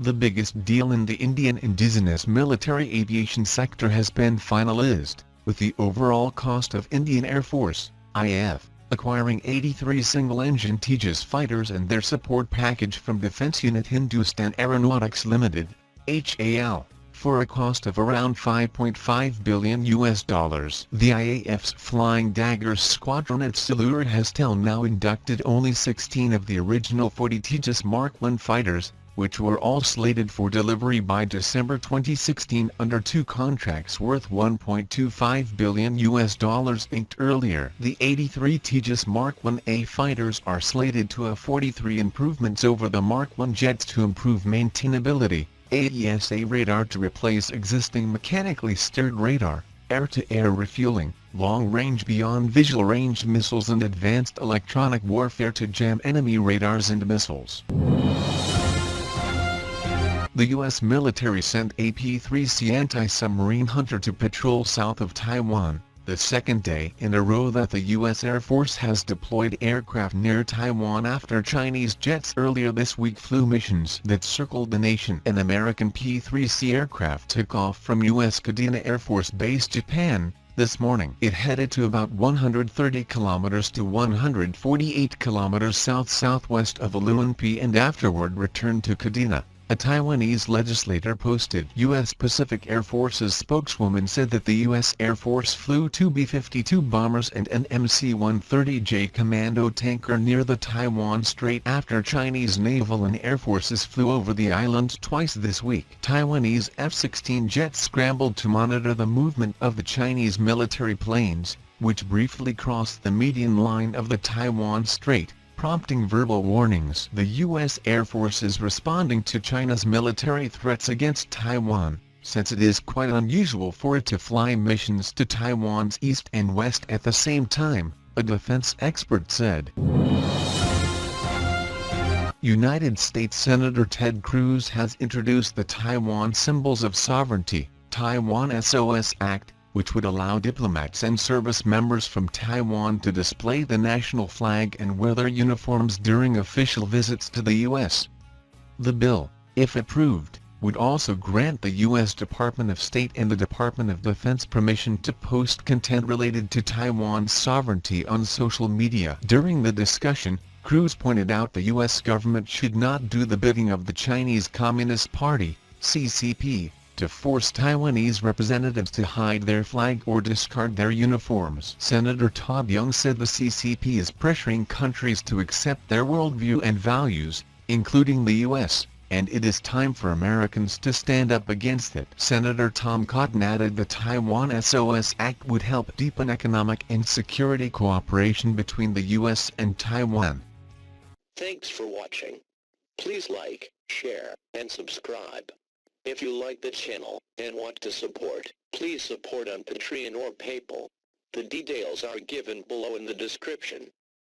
The biggest deal in the Indian indigenous military aviation sector has been finalized, with the overall cost of Indian Air Force, IAF, acquiring 83 single-engine Tejas fighters and their support package from defense unit Hindustan Aeronautics Limited, HAL, for a cost of around $5.5 billion. The IAF's Flying Daggers squadron at Salur has till now inducted only 16 of the original 40 Tejas Mark I fighters, which were all slated for delivery by December 2016 under two contracts worth $1.25 billion inked earlier. The 83 Tejas Mark I-A fighters are slated to have 43 improvements over the Mark I jets to improve maintainability, AESA radar to replace existing mechanically steered radar, air-to-air refueling, long-range beyond visual range missiles and advanced electronic warfare to jam enemy radars and missiles. The U.S. military sent a P-3C anti-submarine hunter to patrol south of Taiwan, the second day in a row that the U.S. Air Force has deployed aircraft near Taiwan after Chinese jets earlier this week flew missions that circled the nation. An American P-3C aircraft took off from U.S. Kadena Air Force Base, Japan, this morning. It headed to about 130 kilometers to 148 kilometers south-southwest of Uluwampi and afterward returned to Kadena. A Taiwanese legislator posted. U.S. Pacific Air Force's spokeswoman said that the U.S. Air Force flew two B-52 bombers and an MC-130J commando tanker near the Taiwan Strait after Chinese naval and air forces flew over the island twice this week. Taiwanese F-16 jets scrambled to monitor the movement of the Chinese military planes, which briefly crossed the median line of the Taiwan Strait, prompting verbal warnings. The U.S. Air Force is responding to China's military threats against Taiwan, since it is quite unusual for it to fly missions to Taiwan's east and west at the same time, a defense expert said. United States Senator Ted Cruz has introduced the Taiwan Symbols of Sovereignty, Taiwan SOS Act, which would allow diplomats and service members from Taiwan to display the national flag and wear their uniforms during official visits to the U.S. The bill, if approved, would also grant the U.S. Department of State and the Department of Defense permission to post content related to Taiwan's sovereignty on social media. During the discussion, Cruz pointed out the U.S. government should not do the bidding of the Chinese Communist Party, CCP, to force Taiwanese representatives to hide their flag or discard their uniforms. Senator Todd Young said the CCP is pressuring countries to accept their worldview and values, including the U.S., and it is time for Americans to stand up against it. Senator Tom Cotton added the Taiwan SOS Act would help deepen economic and security cooperation between the U.S. and Taiwan. Thanks for watching. Please like, share, and subscribe. If you like the channel and want to support, please support on Patreon or PayPal. The details are given below in the description.